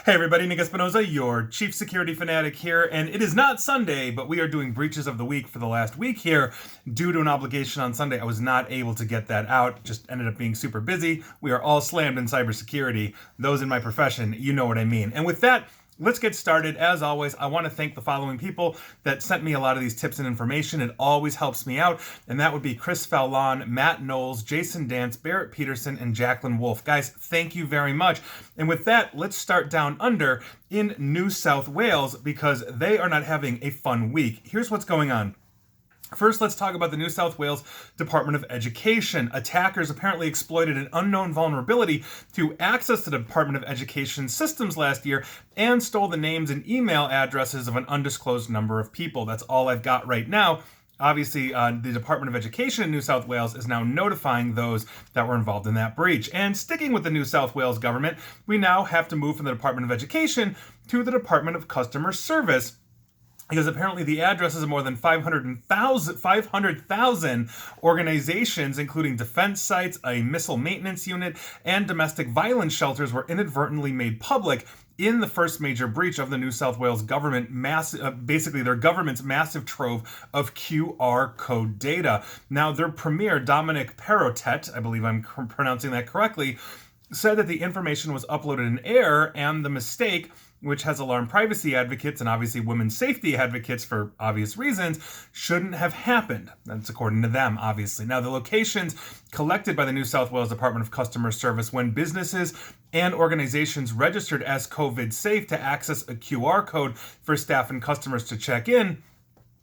Hey everybody, Nick Espinoza, your chief security fanatic here, and it is not Sunday, but we are doing breaches of the week for the last week here. Due to an obligation on Sunday, I was not able to get that out, just ended up being super busy. We are all slammed in cybersecurity. Those in my profession, you know what I mean. And with that, let's get started. As always, I want to thank the following people that sent me a lot of these tips and information. It always helps me out. And that would be Chris Fallon, Matt Knowles, Jason Dance, Barrett Peterson, and Jacqueline Wolf. Guys, thank you very much. And with that, let's start down under in New South Wales because they are not having a fun week. Here's what's going on. First, let's talk about the New South Wales Department of Education. Attackers apparently exploited an unknown vulnerability to access the Department of Education systems last year and stole the names and email addresses of an undisclosed number of people. That's all I've got right now. Obviously, the Department of Education in New South Wales is now notifying those that were involved in that breach. And sticking with the New South Wales government, we now have to move from the Department of Education to the Department of Customer Service, because apparently the addresses of more than 500,000 organizations, including defense sites, a missile maintenance unit, and domestic violence shelters, were inadvertently made public in the first major breach of the New South Wales government, basically their government's massive trove of QR code data. Now, their premier, Dominic Perrottet, I believe I'm pronouncing that correctly, said that the information was uploaded in error and the mistake, which has alarmed privacy advocates and obviously women's safety advocates for obvious reasons, shouldn't have happened. That's according to them, obviously. Now, the locations collected by the New South Wales Department of Customer Service when businesses and organizations registered as COVID safe to access a QR code for staff and customers to check in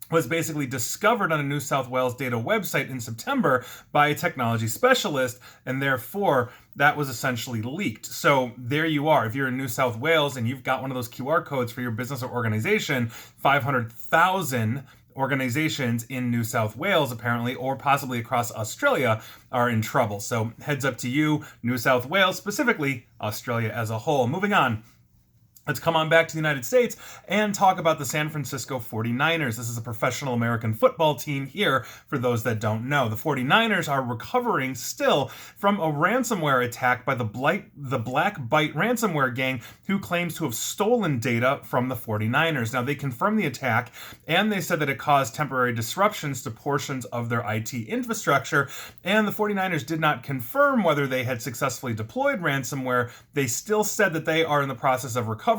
was basically discovered on a New South Wales data website in September by a technology specialist, and therefore that was essentially leaked. So there you are. If you're in New South Wales and you've got one of those QR codes for your business or organization, 500,000 organizations in New South Wales, apparently, or possibly across Australia, are in trouble. So heads up to you, New South Wales, specifically Australia as a whole. Moving on. Let's come on back to the United States and talk about the San Francisco 49ers. This is a professional American football team here, for those that don't know. The 49ers are recovering still from a ransomware attack by the Black Bite ransomware gang, who claims to have stolen data from the 49ers. Now, they confirmed the attack, and they said that it caused temporary disruptions to portions of their IT infrastructure, and the 49ers did not confirm whether they had successfully deployed ransomware. They still said that they are in the process of recovering,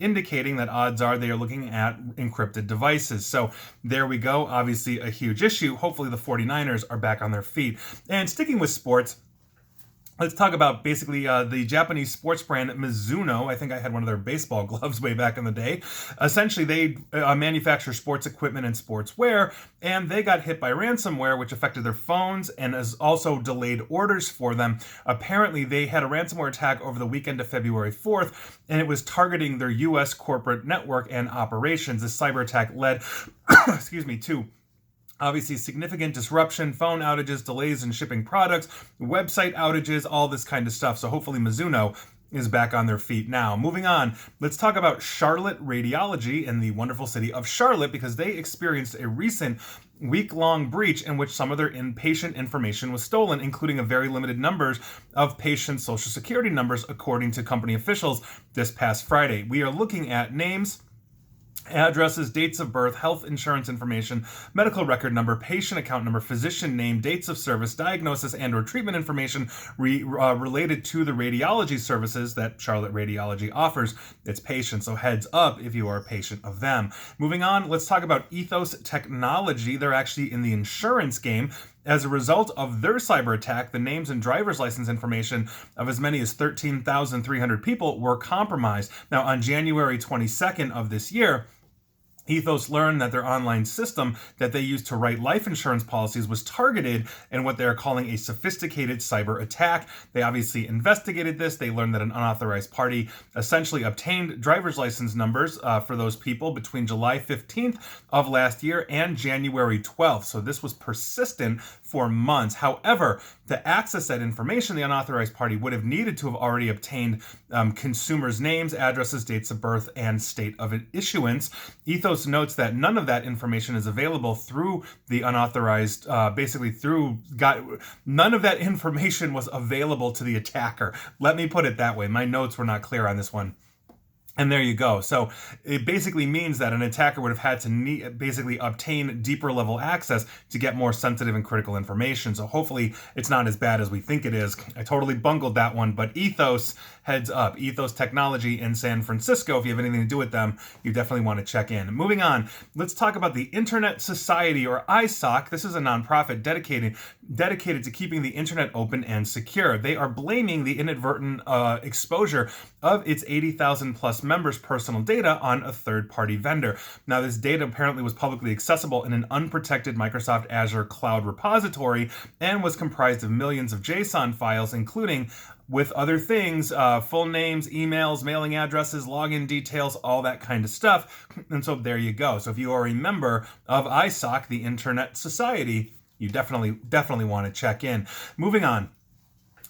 indicating that odds are they are looking at encrypted devices. So there we go. Obviously a huge issue. Hopefully the 49ers are back on their feet. And sticking with sports, let's talk about basically the Japanese sports brand Mizuno. I think I had one of their baseball gloves way back in the day. Essentially, they manufacture sports equipment and sportswear, and they got hit by ransomware, which affected their phones and has also delayed orders for them. Apparently, they had a ransomware attack over the weekend of February 4th, and it was targeting their U.S. corporate network and operations. This cyber attack led, to obviously significant disruption, phone outages, delays in shipping products, website outages, all this kind of stuff. So hopefully Mizuno is back on their feet now. Moving on, let's talk about Charlotte Radiology in the wonderful city of Charlotte, because they experienced a recent week-long breach in which some of their inpatient information was stolen, including a very limited numbers of patients' social security numbers, according to company officials this past Friday. We are looking at names, addresses, dates of birth, health insurance information, medical record number, patient account number, physician name, dates of service, diagnosis, and or treatment information related to the radiology services that Charlotte Radiology offers its patients. So heads up if you are a patient of them. Moving on, let's talk about Ethos Technology. They're actually in the insurance game. As a result of their cyber attack, the names and driver's license information of as many as 13,300 people were compromised. Now, on January 22nd of this year, Ethos learned that their online system that they used to write life insurance policies was targeted in what they're calling a sophisticated cyber attack. They obviously investigated this. They learned that an unauthorized party essentially obtained driver's license numbers for those people between July 15th of last year and January 12th. So this was persistent for months. However, to access that information, the unauthorized party would have needed to have already obtained consumers' names, addresses, dates of birth, and state of issuance. Ethos notes that none of that information is available through the unauthorized, none of that information was available to the attacker. Let me put it that way. My notes were not clear on this one. And there you go. So it basically means that an attacker would have had to basically obtain deeper level access to get more sensitive and critical information. So hopefully it's not as bad as we think it is. I totally bungled that one, but Ethos, heads up. Ethos Technology in San Francisco. If you have anything to do with them, you definitely want to check in. Moving on, let's talk about the Internet Society, or ISOC. This is a nonprofit dedicated to keeping the internet open and secure. They are blaming the inadvertent exposure of its 80,000 plus members' personal data on a third-party vendor. Now, this data apparently was publicly accessible in an unprotected Microsoft Azure cloud repository and was comprised of millions of JSON files, including, with other things, full names, emails, mailing addresses, login details, all that kind of stuff. And so there you go. So if you are a member of ISOC, the Internet Society, you definitely want to check in. Moving on.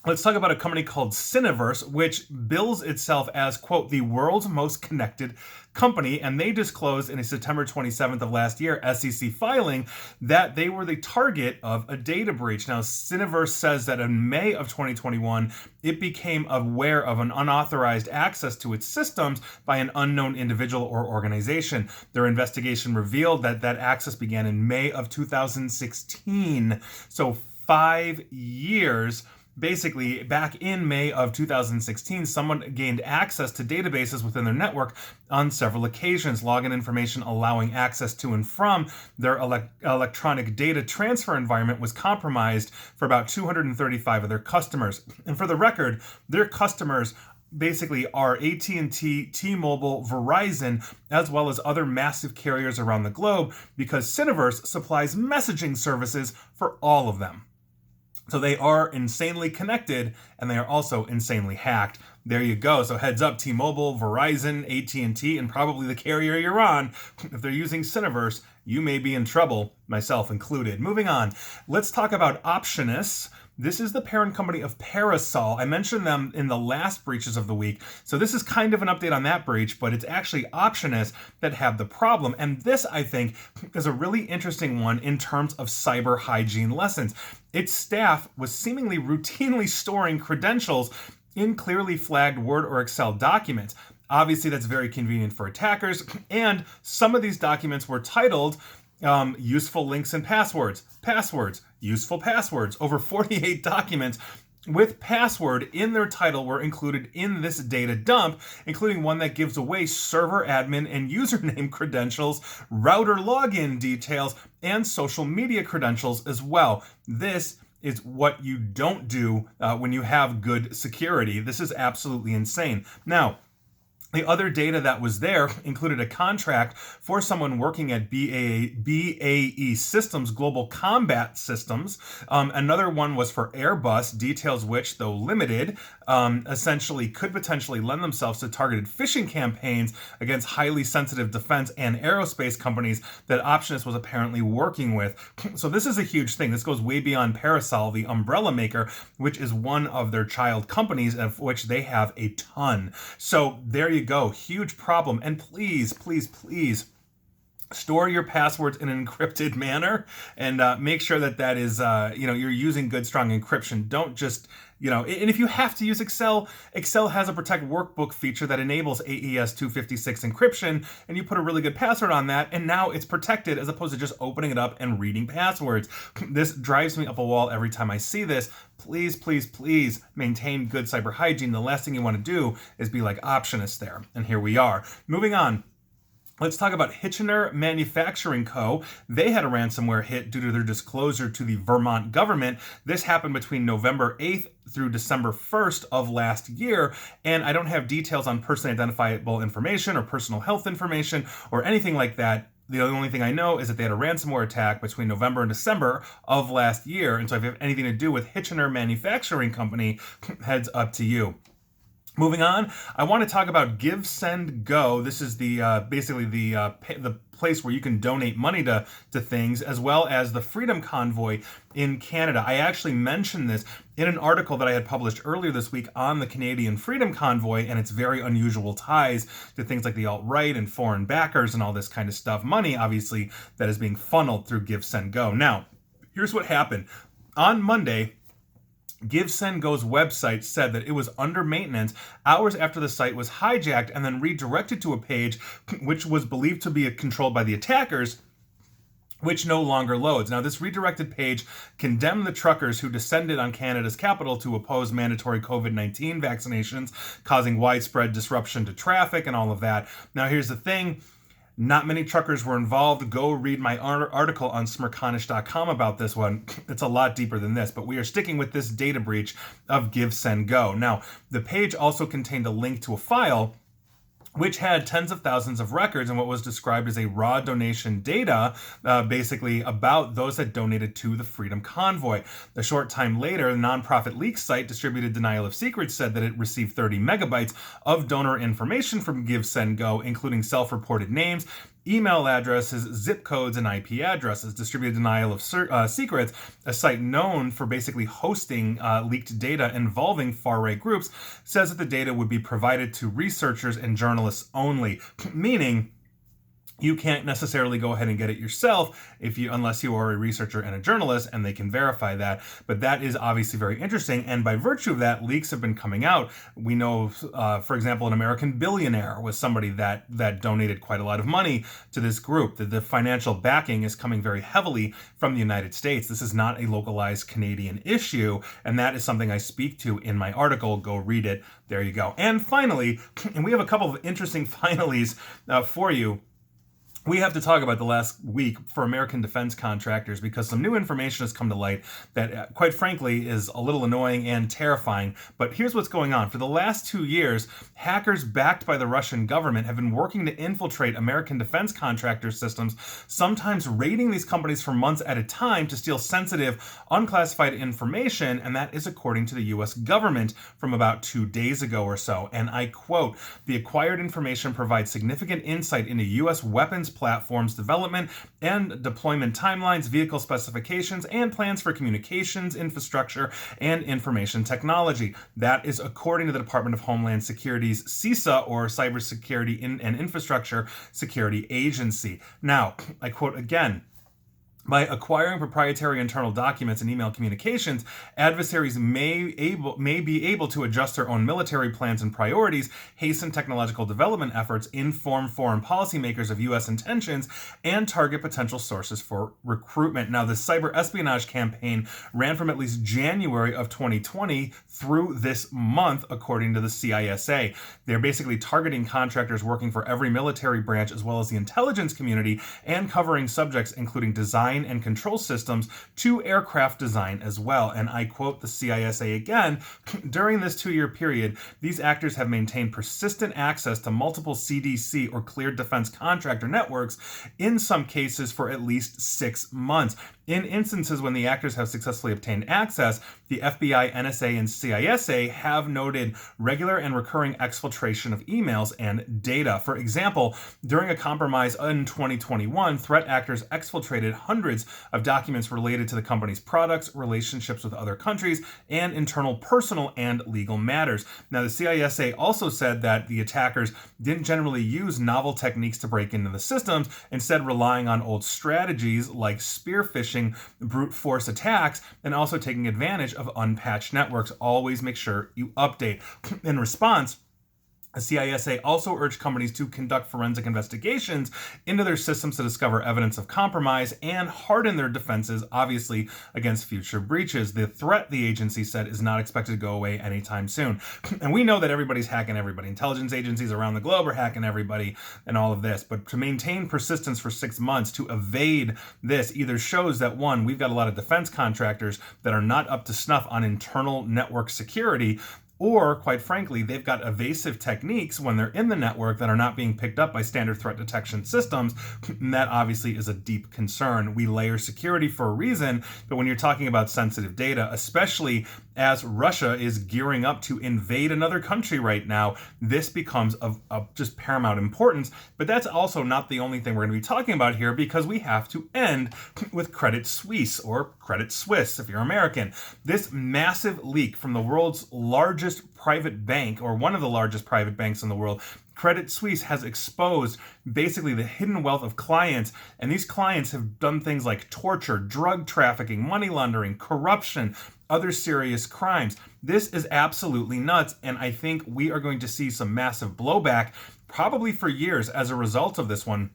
Let's talk about a company called Cineverse, which bills itself as, quote, the world's most connected company. And they disclosed in a September 27th of last year SEC filing that they were the target of a data breach. Now, Cineverse says that in May of 2021, it became aware of an unauthorized access to its systems by an unknown individual or organization. Their investigation revealed that that access began in May of 2016. So 5 years. Basically, back in May of 2016, someone gained access to databases within their network on several occasions. Login information allowing access to and from their electronic data transfer environment was compromised for about 235 of their customers. And for the record, their customers basically are AT&T, T-Mobile, Verizon, as well as other massive carriers around the globe, because Cineverse supplies messaging services for all of them. So they are insanely connected, and they are also insanely hacked. There you go. So heads up, T-Mobile, Verizon, AT&T, and probably the carrier you're on. If they're using Cineverse, you may be in trouble, myself included. Moving on, let's talk about Optionus. This is the parent company of Parasol. I mentioned them in the last breaches of the week. So this is kind of an update on that breach, but it's actually Optionus that have the problem. And this, I think, is a really interesting one in terms of cyber hygiene lessons. Its staff was seemingly routinely storing credentials in clearly flagged Word or Excel documents. Obviously, that's very convenient for attackers. And some of these documents were titled useful links and passwords, useful passwords. Over 48 documents with password in their title were included in this data dump, including one that gives away server admin and username credentials, router login details, and social media credentials as well. This is what you don't do when you have good security. This is absolutely insane. Now, the other data that was there included a contract for someone working at BAE Systems Global Combat Systems. Another one was for Airbus, details which, though limited, essentially could potentially lend themselves to targeted phishing campaigns against highly sensitive defense and aerospace companies that Optionus was apparently working with. So this is a huge thing. This goes way beyond Parasol, the umbrella maker, which is one of their child companies, of which they have a ton. So there you go. Huge problem. And please, please, please store your passwords in an encrypted manner, and make sure that that is, you're using good, strong encryption. Don't just, and if you have to use Excel, Excel has a protect workbook feature that enables AES 256 encryption, and you put a really good password on that, and now it's protected as opposed to just opening it up and reading passwords. This drives me up a wall every time I see this. Please, please, please maintain good cyber hygiene. The last thing you want to do is be like Optionus there. And here we are. Moving on. Let's talk about Hitchin Manufacturing Co. They had a ransomware hit due to their disclosure to the Vermont government. This happened between November 8th through December 1st of last year, and I don't have details on personally identifiable information or personal health information or anything like that. The only thing I know is that they had a ransomware attack between November and December of last year, and so if you have anything to do with Hitchin Manufacturing Company, heads up to you. Moving on, I want to talk about Give, Send, Go. This is the basically the place where you can donate money to things, as well as the Freedom Convoy in Canada. I actually mentioned this in an article that I had published earlier this week on the Canadian Freedom Convoy and its very unusual ties to things like the alt-right and foreign backers and all this kind of stuff. Money, obviously, that is being funneled through Give, Send, Go. Now, here's what happened. On Monday, GiveSendGo's website said that it was under maintenance hours after the site was hijacked and then redirected to a page which was believed to be controlled by the attackers, which no longer loads. Now, this redirected page condemned the truckers who descended on Canada's capital to oppose mandatory COVID-19 vaccinations, causing widespread disruption to traffic and all of that. Now, here's the thing. Not many truckers were involved. Go read my article on smirconish.com about this one. It's a lot deeper than this, but we are sticking with this data breach of GiveSendGo. Now, the page also contained a link to a file which had tens of thousands of records and what was described as a raw donation data, basically about those that donated to the Freedom Convoy. A short time later, the nonprofit leak site Distributed Denial of Secrets said that it received 30 megabytes of donor information from GiveSendGo, including self-reported names, email addresses, zip codes, and IP addresses. Distributed Denial of Secrets, a site known for basically hosting leaked data involving far-right groups, says that the data would be provided to researchers and journalists only, meaning you can't necessarily go ahead and get it yourself unless you are a researcher and a journalist, and they can verify that. But that is obviously very interesting, and by virtue of that, leaks have been coming out. We know, for example, an American billionaire was somebody that donated quite a lot of money to this group. The financial backing is coming very heavily from the United States. This is not a localized Canadian issue, and that is something I speak to in my article. Go read it. There you go. And finally, and we have a couple of interesting finalies for you. We have to talk about the last week for American defense contractors because some new information has come to light that, quite frankly, is a little annoying and terrifying. But here's what's going on. For the last 2 years, hackers backed by the Russian government have been working to infiltrate American defense contractor systems, sometimes raiding these companies for months at a time to steal sensitive, unclassified information, and that is according to the U.S. government from about 2 days ago or so. And I quote, "The acquired information provides significant insight into U.S. weapons platforms development and deployment timelines, vehicle specifications, and plans for communications, infrastructure, and information technology." That is according to the Department of Homeland Security's CISA, or Cybersecurity and Infrastructure Security Agency. Now, I quote again, "By acquiring proprietary internal documents and email communications, adversaries may be able to adjust their own military plans and priorities, hasten technological development efforts, inform foreign policymakers of U.S. intentions, and target potential sources for recruitment." Now, the cyber espionage campaign ran from at least January of 2020 through this month, according to the CISA. They're basically targeting contractors working for every military branch as well as the intelligence community, and covering subjects including design and control systems to aircraft design as well. And I quote the CISA again, "During this 2-year period, these actors have maintained persistent access to multiple CDC or cleared defense contractor networks, in some cases for at least 6 months. In instances when the actors have successfully obtained access, the FBI, NSA, and CISA have noted regular and recurring exfiltration of emails and data. For example, during a compromise in 2021, threat actors exfiltrated hundreds of documents related to the company's products, relationships with other countries, and internal personal and legal matters." Now, the CISA also said that the attackers didn't generally use novel techniques to break into the systems, instead relying on old strategies like spear phishing, brute force attacks, and also taking advantage of unpatched networks. Always make sure you update. In response, the CISA also urged companies to conduct forensic investigations into their systems to discover evidence of compromise and harden their defenses, obviously, against future breaches. The threat, the agency said, is not expected to go away anytime soon. And we know that everybody's hacking everybody. Intelligence agencies around the globe are hacking everybody and all of this. But to maintain persistence for 6 months, to evade this, either shows that, one, we've got a lot of defense contractors that are not up to snuff on internal network security, or, quite frankly, they've got evasive techniques when they're in the network that are not being picked up by standard threat detection systems. And that obviously is a deep concern. We layer security for a reason, but when you're talking about sensitive data, especially as Russia is gearing up to invade another country right now, this becomes of just paramount importance. But that's also not the only thing we're going to be talking about here, because we have to end with Credit Suisse, or Credit Suisse if you're American. This massive leak from the world's largest private bank, or one of the largest private banks in the world, Credit Suisse has exposed basically the hidden wealth of clients, and these clients have done things like torture, drug trafficking, money laundering, corruption, other serious crimes. This is absolutely nuts, and I think we are going to see some massive blowback, probably for years, as a result of this one.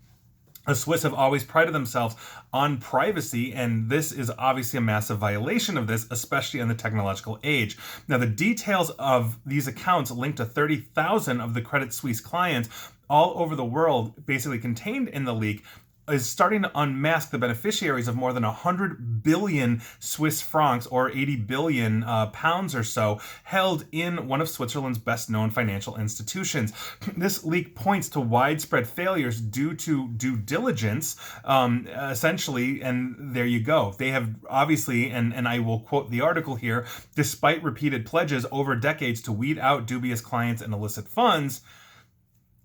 The Swiss have always prided themselves on privacy, and this is obviously a massive violation of this, especially in the technological age. Now, the details of these accounts linked to 30,000 of the Credit Suisse clients all over the world, basically contained in the leak, is starting to unmask the beneficiaries of more than 100 billion Swiss francs, or 80 billion pounds or so, held in one of Switzerland's best-known financial institutions. This leak points to widespread failures due to due diligence, essentially, and there you go. They have obviously, and I will quote the article here, despite repeated pledges over decades to weed out dubious clients and illicit funds,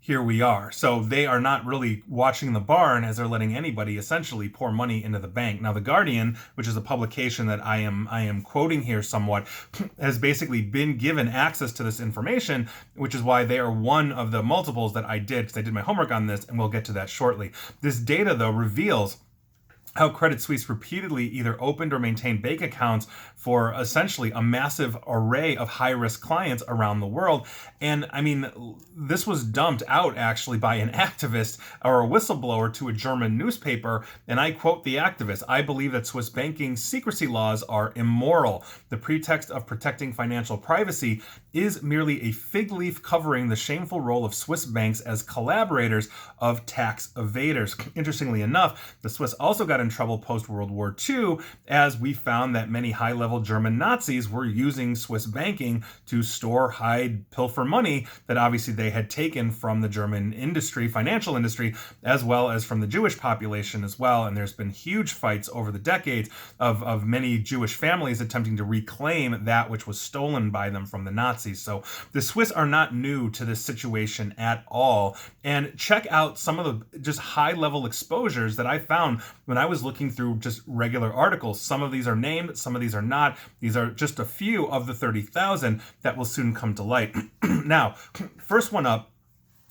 here we are. So they are not really watching the barn, as they're letting anybody essentially pour money into the bank. Now, The Guardian, which is a publication that I am quoting here somewhat, has basically been given access to this information, which is why they are one of the multiples that I did, because I did my homework on this, and we'll get to that shortly. This data, though, reveals how Credit Suisse repeatedly either opened or maintained bank accounts for essentially a massive array of high-risk clients around the world. And I mean, this was dumped out actually by an activist or a whistleblower to a German newspaper. And I quote the activist: "I believe that Swiss banking secrecy laws are immoral. The pretext of protecting financial privacy is merely a fig leaf covering the shameful role of Swiss banks as collaborators of tax evaders." Interestingly enough, the Swiss also got in trouble post-World War II, as we found that many high-level German Nazis were using Swiss banking to store, hide, pilfer money that obviously they had taken from the German industry, financial industry, as well as from the Jewish population as well. And there's been huge fights over the decades of many Jewish families attempting to reclaim that which was stolen by them from the Nazis. So the Swiss are not new to this situation at all. And check out some of the just high-level exposures that I found when I was looking through just regular articles. Some of these are named, some of these are not. These are just a few of the 30,000 that will soon come to light. Now, first one up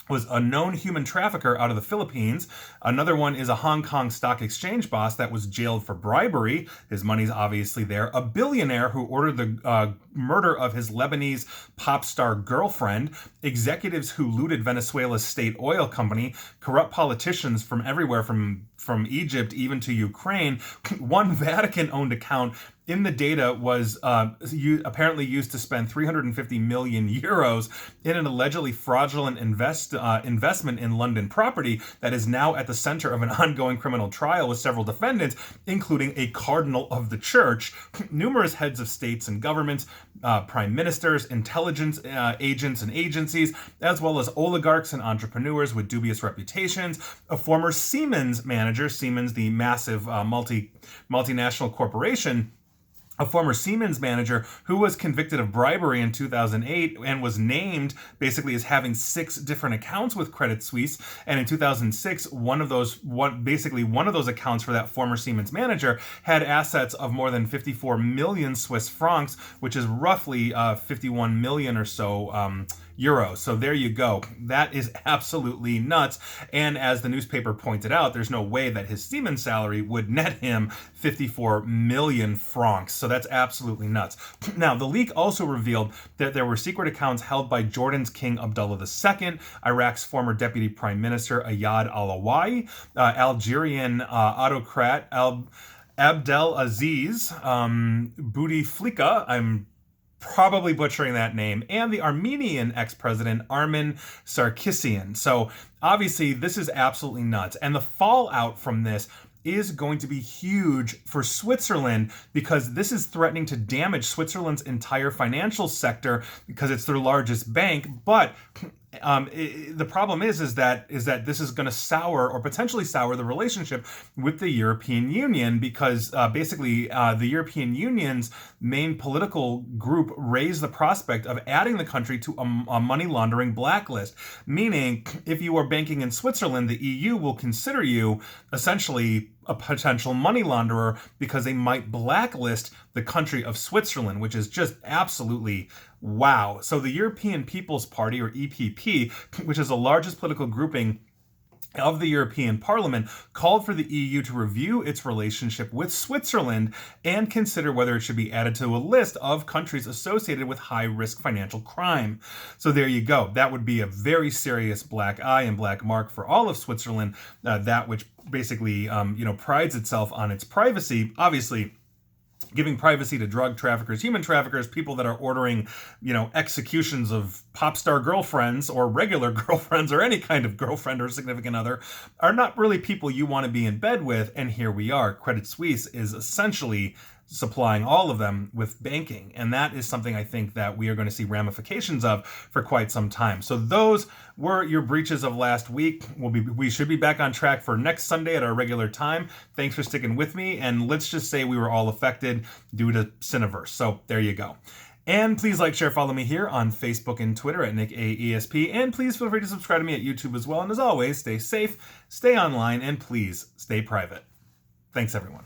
was a known human trafficker out of the Philippines. Another one is a Hong Kong stock exchange boss that was jailed for bribery. His money's obviously there. A billionaire who ordered the murder of his Lebanese pop star girlfriend. Executives who looted Venezuela's state oil company. Corrupt politicians from everywhere, from Egypt even to Ukraine. One Vatican-owned account in the data was apparently used to spend 350 million euros in an allegedly fraudulent investment in London property that is now at the center of an ongoing criminal trial with several defendants, including a cardinal of the church, numerous heads of states and governments, prime ministers, intelligence agents and agencies, as well as oligarchs and entrepreneurs with dubious reputations, a former Siemens manager, Siemens, the massive multinational corporation, a former Siemens manager who was convicted of bribery in 2008 and was named basically as having 6 different accounts with Credit Suisse. And in 2006, one of those accounts for that former Siemens manager had assets of more than 54 million Swiss francs, which is roughly 51 million or so euros. So there you go. That is absolutely nuts. And as the newspaper pointed out, there's no way that his Siemens salary would net him 54 million francs. So that's absolutely nuts. Now, the leak also revealed that there were secret accounts held by Jordan's King Abdullah II, Iraq's former deputy prime minister Ayad al-Awai, Algerian autocrat Abdelaziz Bouteflika, I'm probably butchering that name, and the Armenian ex-president Armen Sarkisian. So obviously this is absolutely nuts. And the fallout from this is going to be huge for Switzerland, because this is threatening to damage Switzerland's entire financial sector because it's their largest bank. But the problem is that this is going to sour or potentially sour the relationship with the European Union, because basically the European Union's main political group raised the prospect of adding the country to a money laundering blacklist, meaning if you are banking in Switzerland, the EU will consider you essentially a potential money launderer, because they might blacklist the country of Switzerland, which is just absolutely Wow. So the European People's Party, or EPP, which is the largest political grouping of the European Parliament, called for the EU to review its relationship with Switzerland and consider whether it should be added to a list of countries associated with high-risk financial crime. So there you go. That would be a very serious black eye and black mark for all of Switzerland, that which basically, prides itself on its privacy. Obviously, giving privacy to drug traffickers, human traffickers, people that are ordering, executions of pop star girlfriends or regular girlfriends or any kind of girlfriend or significant other are not really people you want to be in bed with. And here we are. Credit Suisse is essentially supplying all of them with banking. And that is something I think that we are going to see ramifications of for quite some time. So those were your breaches of last week. We should be back on track for next Sunday at our regular time. Thanks for sticking with me. And let's just say we were all affected due to Cineverse. So there you go. And please like, share, follow me here on Facebook and Twitter at NickAESP. And please feel free to subscribe to me at YouTube as well. And as always, stay safe, stay online, and please stay private. Thanks, everyone.